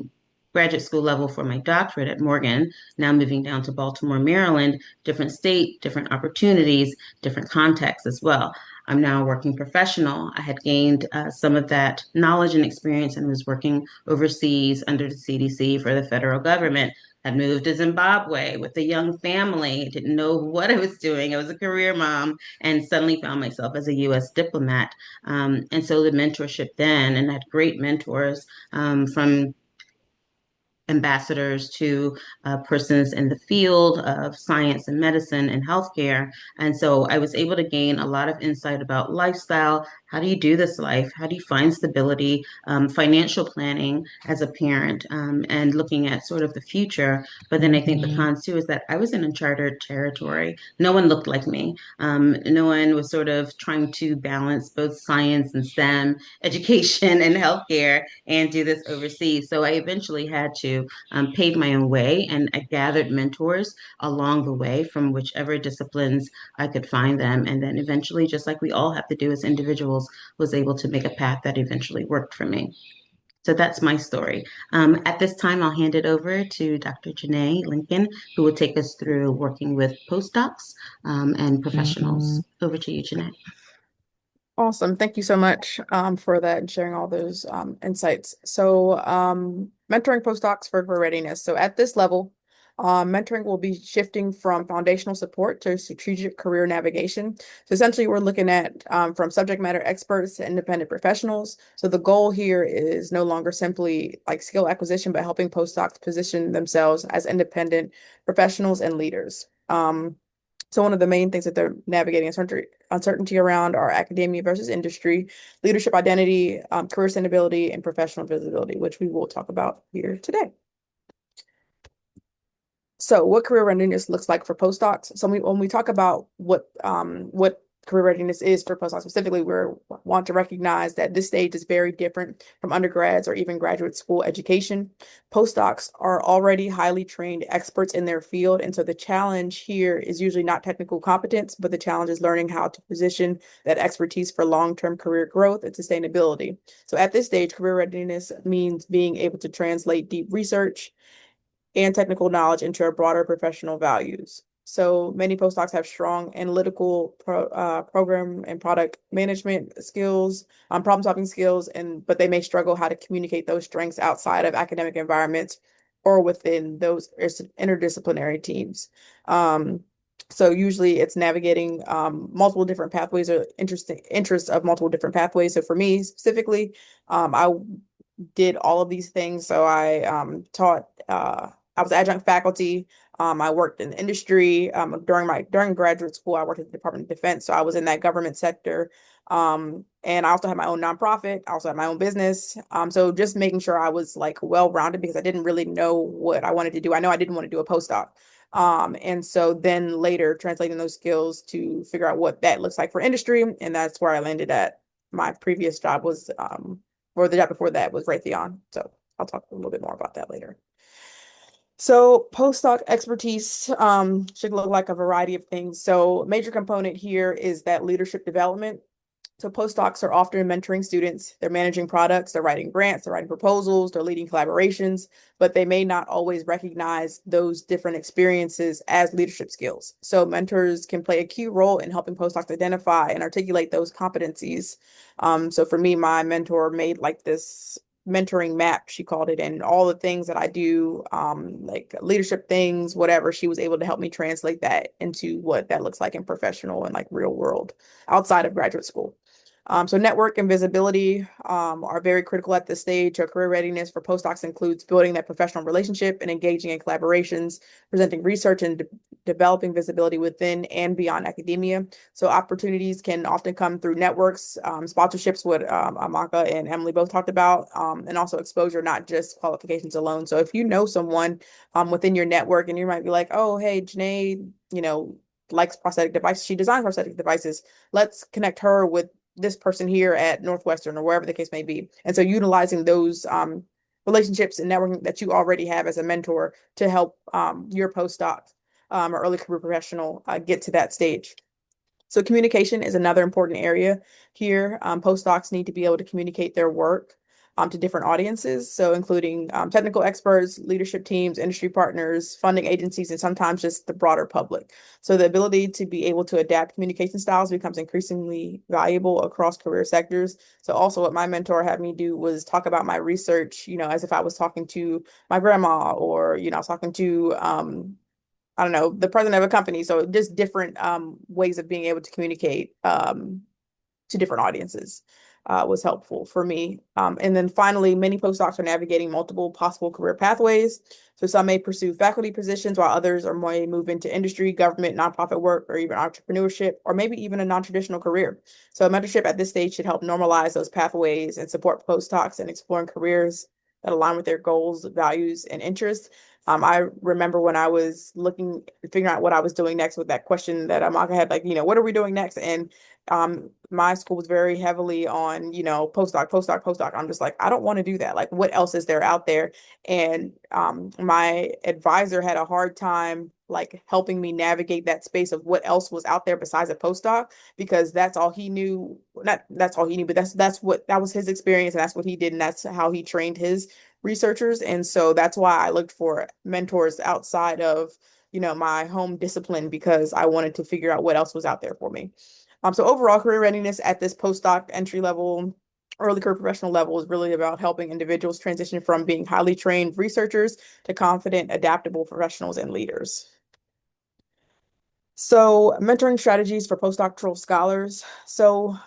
graduate school level for my doctorate at Morgan, now moving down to Baltimore, Maryland, different state, different opportunities, different contexts as well. I'm now a working professional. I had gained some of that knowledge and experience and was working overseas under the CDC for the federal government. Had moved to Zimbabwe with a young family, didn't know what I was doing. I was a career mom and suddenly found myself as a US diplomat. And so the mentorship then, and had great mentors from ambassadors to persons in the field of science and medicine and healthcare. And so I was able to gain a lot of insight about lifestyle. How do you do this life? How do you find stability, financial planning as a parent, and looking at sort of the future? But then I think the cons too is that I was in uncharted territory. No one looked like me. No one was sort of trying to balance both science and STEM, education and healthcare, and do this overseas. So I eventually had to pave my own way, and I gathered mentors along the way from whichever disciplines I could find them. And then eventually, just like we all have to do as individuals, was able to make a path that eventually worked for me. So that's my story. At this time, I'll hand it over to Dr. Jehnae Lincoln, who will take us through working with postdocs and professionals. Over to you, Jehnae. Awesome. Thank you so much for that and sharing all those insights. So mentoring postdocs for readiness. So at this level, mentoring will be shifting from foundational support to strategic career navigation. So essentially, we're looking at from subject matter experts to independent professionals. So the goal here is no longer simply like skill acquisition, but helping postdocs position themselves as independent professionals and leaders. So one of the main things that they're navigating uncertainty around are academia versus industry, leadership identity, career sustainability, and professional visibility, which we will talk about here today. So what career readiness looks like for postdocs. So when we talk about what career readiness is for postdocs specifically, we want to recognize that this stage is very different from undergrads or even graduate school education. Postdocs are already highly trained experts in their field. And so the challenge here is usually not technical competence, but the challenge is learning how to position that expertise for long-term career growth and sustainability. So at this stage, career readiness means being able to translate deep research and technical knowledge into a broader professional values. So many postdocs have strong analytical program and product management skills, problem-solving skills, but they may struggle how to communicate those strengths outside of academic environments or within those interdisciplinary teams. So usually it's navigating multiple different pathways or interests of multiple different pathways. So for me specifically, I did all of these things. So I taught, I was adjunct faculty. I worked in industry. During graduate school, I worked at the Department of Defense. So I was in that government sector. And I also had my own nonprofit. I also had my own business. So just making sure I was like well-rounded because I didn't really know what I wanted to do. I know I didn't want to do a postdoc. And so then later translating those skills to figure out what that looks like for industry. And that's where I landed at. My previous job was or the job before that was Raytheon. So I'll talk a little bit more about that later. So postdoc expertise should look like a variety of things. So major component here is that leadership development. So postdocs are often mentoring students. They're managing products, they're writing grants, they're writing proposals, they're leading collaborations, but they may not always recognize those different experiences as leadership skills. So mentors can play a key role in helping postdocs identify and articulate those competencies. So for me, my mentor made like this mentoring map, she called it, and all the things that I do, like leadership things, whatever, she was able to help me translate that into what that looks like in professional and like real world outside of graduate school. So network and visibility are very critical at this stage. So career readiness for postdocs includes building that professional relationship and engaging in collaborations, presenting research and developing visibility within and beyond academia. So opportunities can often come through networks, sponsorships, what Amaka and Emily both talked about, and also exposure, not just qualifications alone. So if you know someone within your network and you might be like, oh, hey, Jehnae, likes prosthetic devices. She designs prosthetic devices. Let's connect her with this person here at Northwestern or wherever the case may be. And so utilizing those relationships and networking that you already have as a mentor to help your postdoc or early career professional get to that stage. So communication is another important area here. Postdocs need to be able to communicate their work to different audiences, so including technical experts, leadership teams, industry partners, funding agencies, and sometimes just the broader public. So the ability to be able to adapt communication styles becomes increasingly valuable across career sectors. So also what my mentor had me do was talk about my research, as if I was talking to my grandma or, I was talking to I don't know, the president of a company. So just different ways of being able to communicate to different audiences was helpful for me. And then finally, many postdocs are navigating multiple possible career pathways. So some may pursue faculty positions while others may move into industry, government, nonprofit work, or even entrepreneurship, or maybe even a non-traditional career. So mentorship at this stage should help normalize those pathways and support postdocs in exploring careers that align with their goals, values, and interests. I remember when I was figuring out what I was doing next with that question that Amaka had, like, what are we doing next? And my school was very heavily on, postdoc, postdoc, postdoc. I'm just like, I don't want to do that. Like, what else is there out there? And my advisor had a hard time like helping me navigate that space of what else was out there besides a postdoc, because that's all he knew. Not that's all he knew, but that was his experience, and that's what he did, and that's how he trained his researchers. And so that's why I looked for mentors outside of, my home discipline, because I wanted to figure out what else was out there for me. So overall career readiness at this postdoc entry level, early career professional level is really about helping individuals transition from being highly trained researchers to confident, adaptable professionals and leaders. So mentoring strategies for postdoctoral scholars. So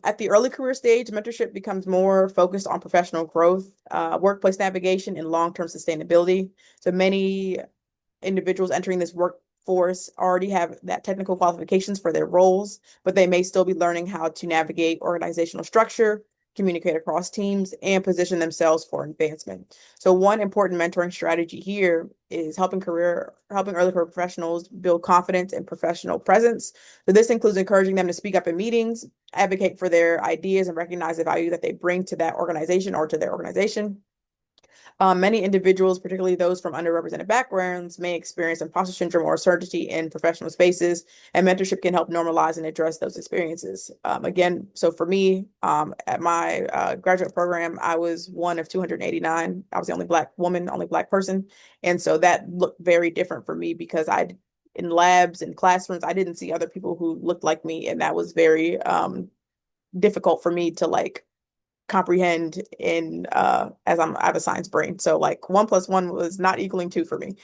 at the early career stage, mentorship becomes more focused on professional growth, workplace navigation, and long-term sustainability. So many individuals entering this workforce already have that technical qualifications for their roles, but they may still be learning how to navigate organizational structure, communicate across teams, and position themselves for advancement. So one important mentoring strategy here is helping early career professionals build confidence and professional presence. So this includes encouraging them to speak up in meetings, advocate for their ideas, and recognize the value that they bring to that organization or to their organization. Many individuals, particularly those from underrepresented backgrounds, may experience imposter syndrome or uncertainty in professional spaces, and mentorship can help normalize and address those experiences. Again, so for me, at my graduate program, I was one of 289. I was the only Black woman, only Black person. And so that looked very different for me because in labs and classrooms, I didn't see other people who looked like me. And that was very difficult for me to like comprehend in as I have a science brain. So like 1 + 1 was not equaling 2 for me.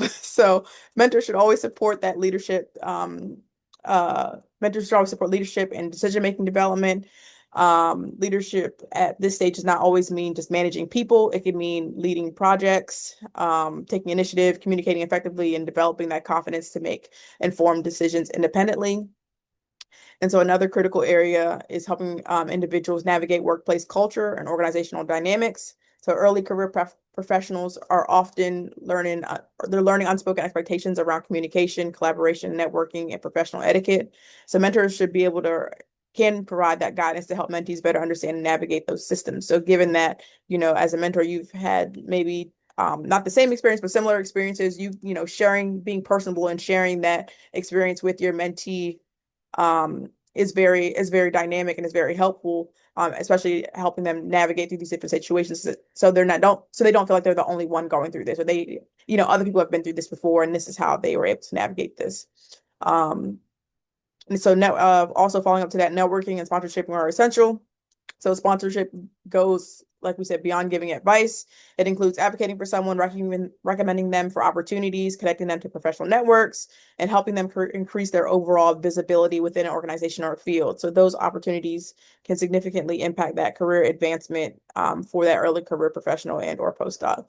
So mentors should always support that leadership. Mentors should always support leadership and decision-making development. Leadership at this stage does not always mean just managing people. It can mean leading projects, taking initiative, communicating effectively, and developing that confidence to make informed decisions independently. And so another critical area is helping individuals navigate workplace culture and organizational dynamics. So early career professionals are often they're learning unspoken expectations around communication, collaboration, networking, and professional etiquette. So mentors should be able to can provide that guidance to help mentees better understand and navigate those systems. So given that, as a mentor, you've had maybe not the same experience, but similar experiences, sharing, being personable and sharing that experience with your mentee is very dynamic and is very helpful, especially helping them navigate through these different situations. So they don't feel like they're the only one going through this, or other people have been through this before, and this is how they were able to navigate this. And so also following up to that, networking and sponsorship are essential. So sponsorship goes, like we said, beyond giving advice. It includes advocating for someone, recommending them for opportunities, connecting them to professional networks, and helping them increase their overall visibility within an organization or field. So those opportunities can significantly impact that career advancement for that early career professional and or postdoc.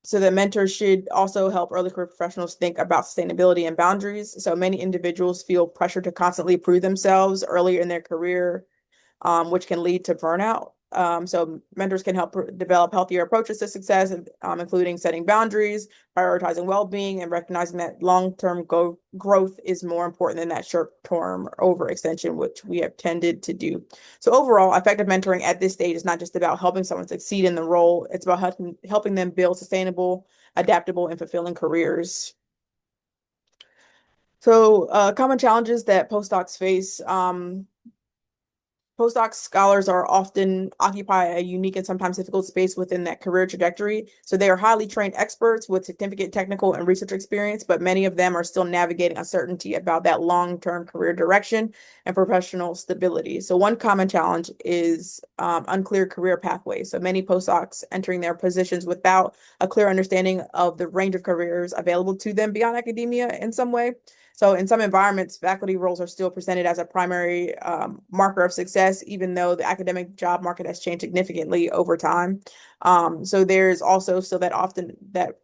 So the mentors should also help early career professionals think about sustainability and boundaries. So many individuals feel pressure to constantly prove themselves earlier in their career, which can lead to burnout. So mentors can help develop healthier approaches to success, including setting boundaries, prioritizing well-being, and recognizing that long-term growth is more important than that short-term overextension, which we have tended to do. So overall, effective mentoring at this stage is not just about helping someone succeed in the role, it's about helping them build sustainable, adaptable, and fulfilling careers. So common challenges that postdocs face. Postdoc scholars are often occupy a unique and sometimes difficult space within that career trajectory. So they are highly trained experts with significant technical and research experience, but many of them are still navigating uncertainty about that long-term career direction and professional stability. So one common challenge is unclear career pathways. So many postdocs entering their positions without a clear understanding of the range of careers available to them beyond academia in some way. So in some environments, faculty roles are still presented as a primary marker of success, even though the academic job market has changed significantly over time. So there's also still that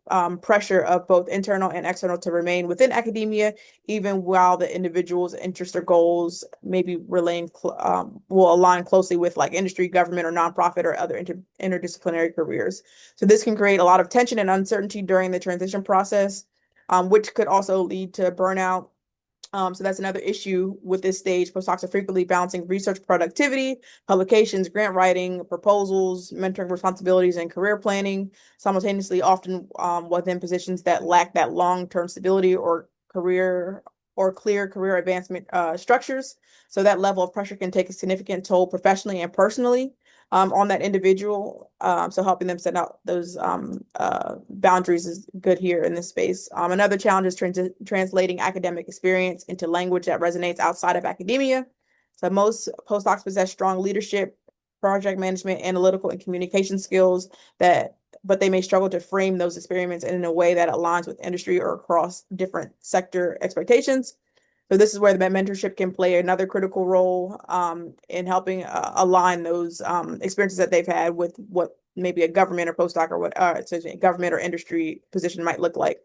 pressure of both internal and external to remain within academia, even while the individual's interests or goals maybe will align closely with like industry, government, or nonprofit or other interdisciplinary careers. So this can create a lot of tension and uncertainty during the transition process, which could also lead to burnout. So that's another issue with this stage. Postdocs are frequently balancing research productivity, publications, grant writing, proposals, mentoring responsibilities, and career planning, simultaneously often within positions that lack that long-term stability or clear career advancement structures. So that level of pressure can take a significant toll professionally and personally on that individual. So helping them set out those boundaries is good here in this space. Another challenge is translating academic experience into language that resonates outside of academia. So most postdocs possess strong leadership, project management, analytical, and communication skills but they may struggle to frame those experiments in a way that aligns with industry or across different sector expectations. So this is where the mentorship can play another critical role in helping align those experiences that they've had with what maybe a government or postdoc or government or industry position might look like.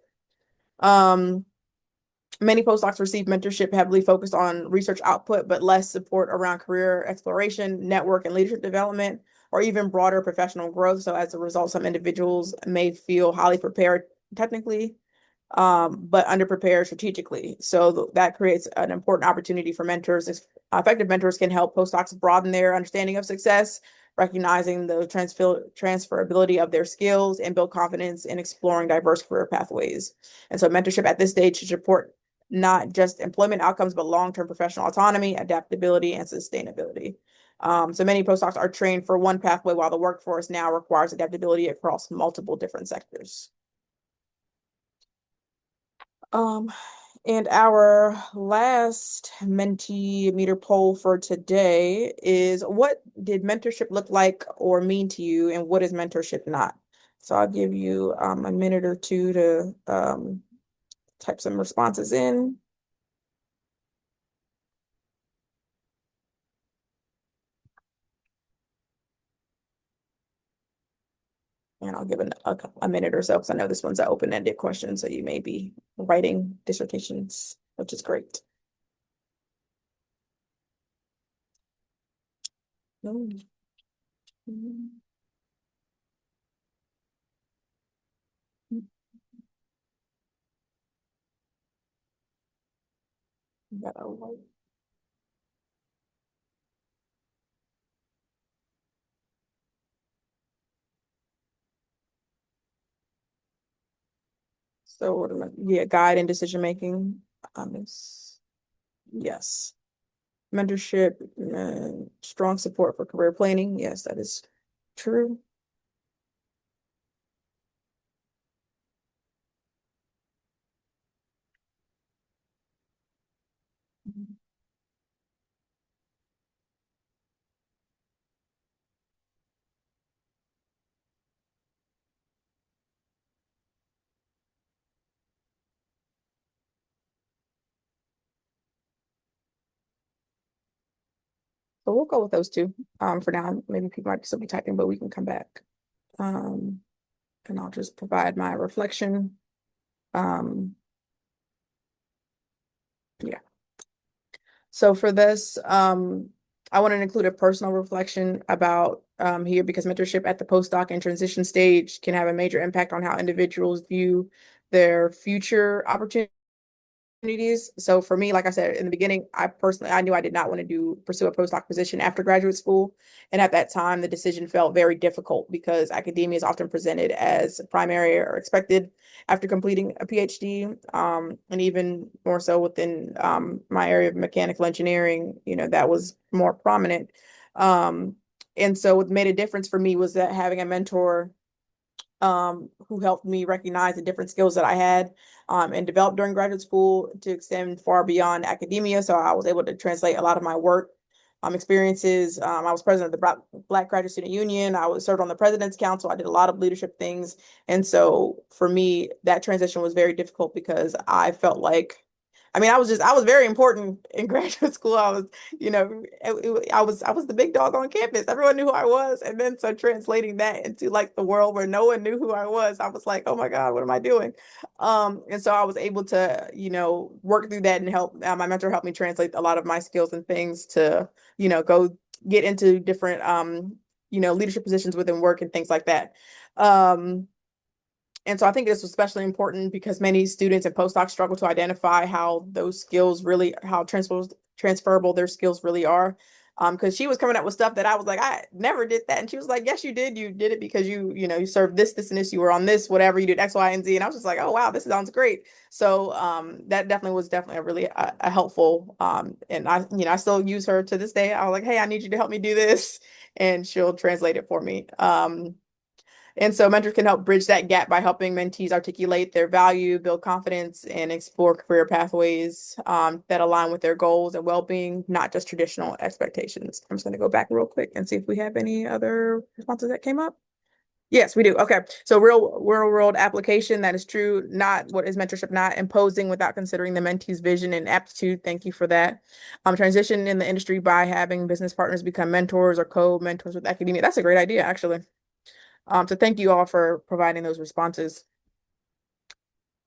Many postdocs receive mentorship heavily focused on research output, but less support around career exploration, network and leadership development, or even broader professional growth. So as a result, some individuals may feel highly prepared technically, but underprepared strategically. So that creates an important opportunity for mentors. Effective mentors can help postdocs broaden their understanding of success, recognizing the transferability of their skills, and build confidence in exploring diverse career pathways. And so mentorship at this stage should support not just employment outcomes, but long-term professional autonomy, adaptability, and sustainability. So many postdocs are trained for one pathway, while the workforce now requires adaptability across multiple different sectors. And our last Mentimeter poll for today is, what did mentorship look like or mean to you, and what is mentorship not? So I'll give you a minute or two to type some responses in. And I'll give a minute or so because I know this one's an open-ended question, so you may be writing dissertations, which is great. Mm. Gotta wait. So, yeah, guide and decision making. Yes. Mentorship, strong support for career planning. Yes, that is true. So we'll go with those two for now. Maybe people might still be typing, but we can come back. Um, and I'll just provide my reflection. Um, yeah. So for this, I want to include a personal reflection about here, because mentorship at the postdoc and transition stage can have a major impact on how individuals view their future opportunities. So for me, like I said in the beginning, I knew I did not want to pursue a postdoc position after graduate school. And at that time, the decision felt very difficult because academia is often presented as primary or expected after completing a PhD. And even more so within my area of mechanical engineering, that was more prominent. And so what made a difference for me was that having a mentor who helped me recognize the different skills that I had and developed during graduate school to extend far beyond academia. So I was able to translate a lot of my work experiences. I was president of the Black Graduate Student Union. I was served on the President's Council. I did a lot of leadership things. And so for me, that transition was very difficult because I felt like, I was very important in graduate school. I was, I was the big dog on campus. Everyone knew who I was. And then so translating that into like the world where no one knew who I was like, oh my God, what am I doing? And so I was able to, work through that and help. My mentor helped me translate a lot of my skills and things to, go get into different, leadership positions within work and things like that. And so I think this was especially important because many students and postdocs struggle to identify how those skills really, how transferable their skills really are. Because she was coming up with stuff that I was like, I never did that. And she was like, yes, you did. You did it because you served this, and this, you were on this, whatever, you did X, Y, and Z. And I was just like, oh, wow, this sounds great. So that definitely was definitely a really a helpful, and I still use her to this day. I was like, hey, I need you to help me do this. And she'll translate it for me. And so mentors can help bridge that gap by helping mentees articulate their value, build confidence, and explore career pathways that align with their goals and well-being, not just traditional expectations. I'm just going to go back real quick and see if we have any other responses that came up. Yes, we do. Okay. So real world application, that is true. Not what is mentorship, not imposing without considering the mentee's vision and aptitude. Thank you for that. Transition in the industry by having business partners become mentors or co-mentors with academia. That's a great idea, actually. So thank you all for providing those responses.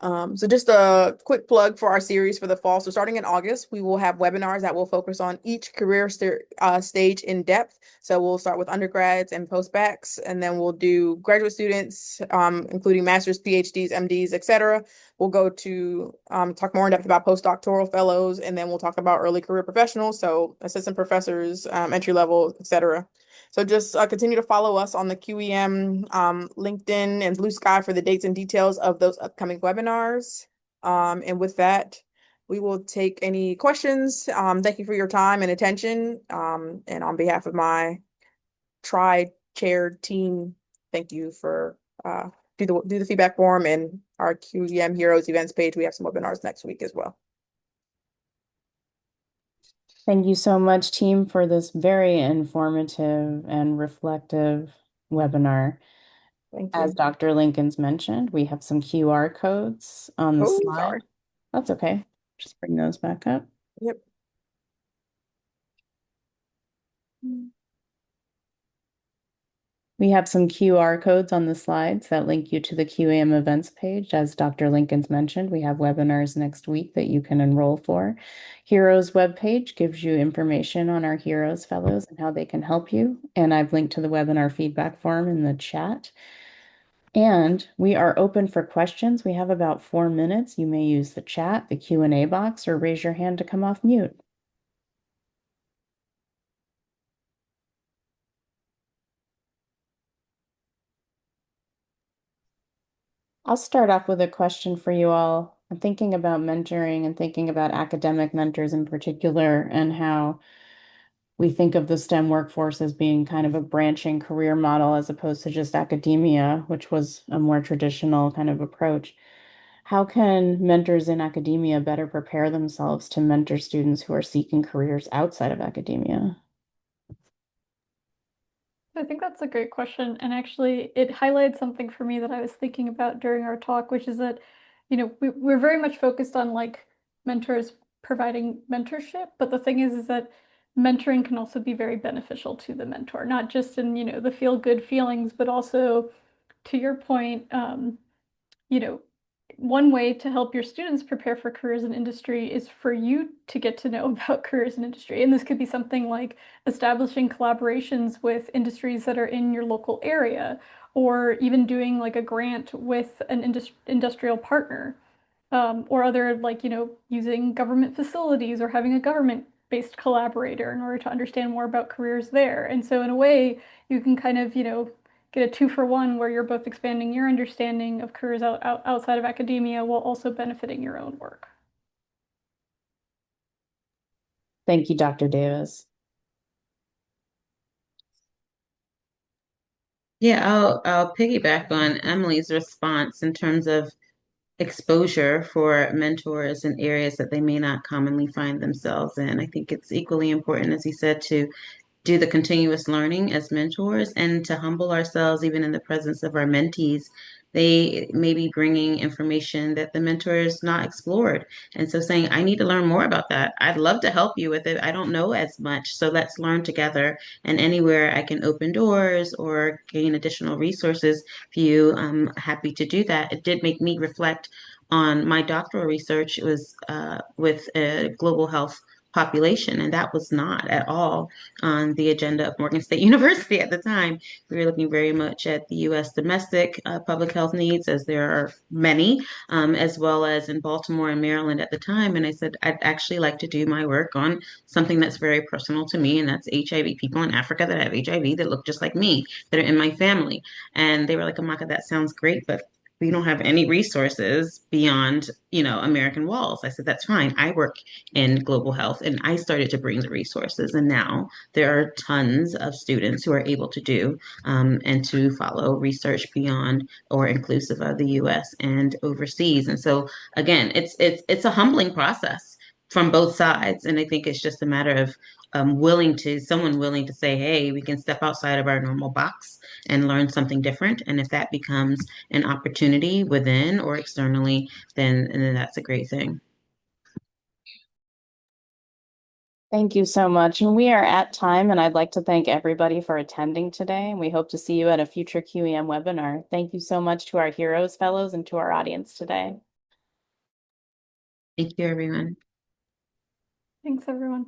So just a quick plug for our series for the fall. So starting in August, we will have webinars that will focus on each career stage in depth. So we'll start with undergrads and postbacks, and then we'll do graduate students, including masters, PhDs, MDs, etc. We'll go to talk more in depth about postdoctoral fellows, and then we'll talk about early career professionals, so assistant professors, entry level, etc. So just continue to follow us on the QEM, LinkedIn, and Blue Sky for the dates and details of those upcoming webinars. And with that, we will take any questions. Thank you for your time and attention. And on behalf of my tri-chaired team, thank you for do the feedback form and our QEM Heroes events page. We have some webinars next week as well. Thank you so much, team, for this very informative and reflective webinar. Thank As you. Dr. Linkins mentioned, we have some QR codes on the Oh, slide. sorry. That's okay. Just bring those back up. Yep. We have some QR codes on the slides that link you to the QAM events page. As Dr. Linkins mentioned, we have webinars next week that you can enroll for. Heroes webpage gives you information on our Heroes Fellows and how they can help you. And I've linked to the webinar feedback form in the chat. And we are open for questions. We have about 4 minutes. You may use the chat, the Q&A box, or raise your hand to come off mute. I'll start off with a question for you all. I'm thinking about mentoring and thinking about academic mentors in particular, and how we think of the STEM workforce as being kind of a branching career model as opposed to just academia, which was a more traditional kind of approach. How can mentors in academia better prepare themselves to mentor students who are seeking careers outside of academia? I think that's a great question. And actually, it highlights something for me that I was thinking about during our talk, which is that, we're very much focused on like mentors providing mentorship. But the thing is that mentoring can also be very beneficial to the mentor, not just in, the feel good feelings, but also to your point, you know, one way to help your students prepare for careers in industry is for you to get to know about careers in industry. And this could be something like establishing collaborations with industries that are in your local area, or even doing like a grant with an industrial partner, or other like, using government facilities or having a government-based collaborator in order to understand more about careers there. And so in a way, you can kind of, get a 2-for-1 where you're both expanding your understanding of careers outside of academia while also benefiting your own work. Thank you, Dr. Davis. Yeah, I'll piggyback on Emily's response in terms of exposure for mentors in areas that they may not commonly find themselves in. I think it's equally important, as he said, to do the continuous learning as mentors and to humble ourselves even in the presence of our mentees. They may be bringing information that the mentor has not explored. And so saying, I need to learn more about that. I'd love to help you with it. I don't know as much. So let's learn together. And anywhere I can open doors or gain additional resources for you, I'm happy to do that. It did make me reflect on my doctoral research. It was with global health population, and that was not at all on the agenda of Morgan State University at the time. We were looking very much at the U.S. domestic public health needs, as there are many, as well as in Baltimore and Maryland at the time. And I said, I'd actually like to do my work on something that's very personal to me, and that's HIV, people in Africa that have HIV that look just like me, that are in my family. And they were like, Amaka, that sounds great, but we don't have any resources beyond, American walls. I said, that's fine. I work in global health and I started to bring the resources. And now there are tons of students who are able to do and to follow research beyond or inclusive of the US and overseas. And so again, it's a humbling process from both sides. And I think it's just a matter of someone willing to say, hey, we can step outside of our normal box and learn something different. And if that becomes an opportunity within or externally, then that's a great thing. Thank you so much. And we are at time, and I'd like to thank everybody for attending today. And we hope to see you at a future QEM webinar. Thank you so much to our Heroes Fellows and to our audience today. Thank you, everyone. Thanks, everyone.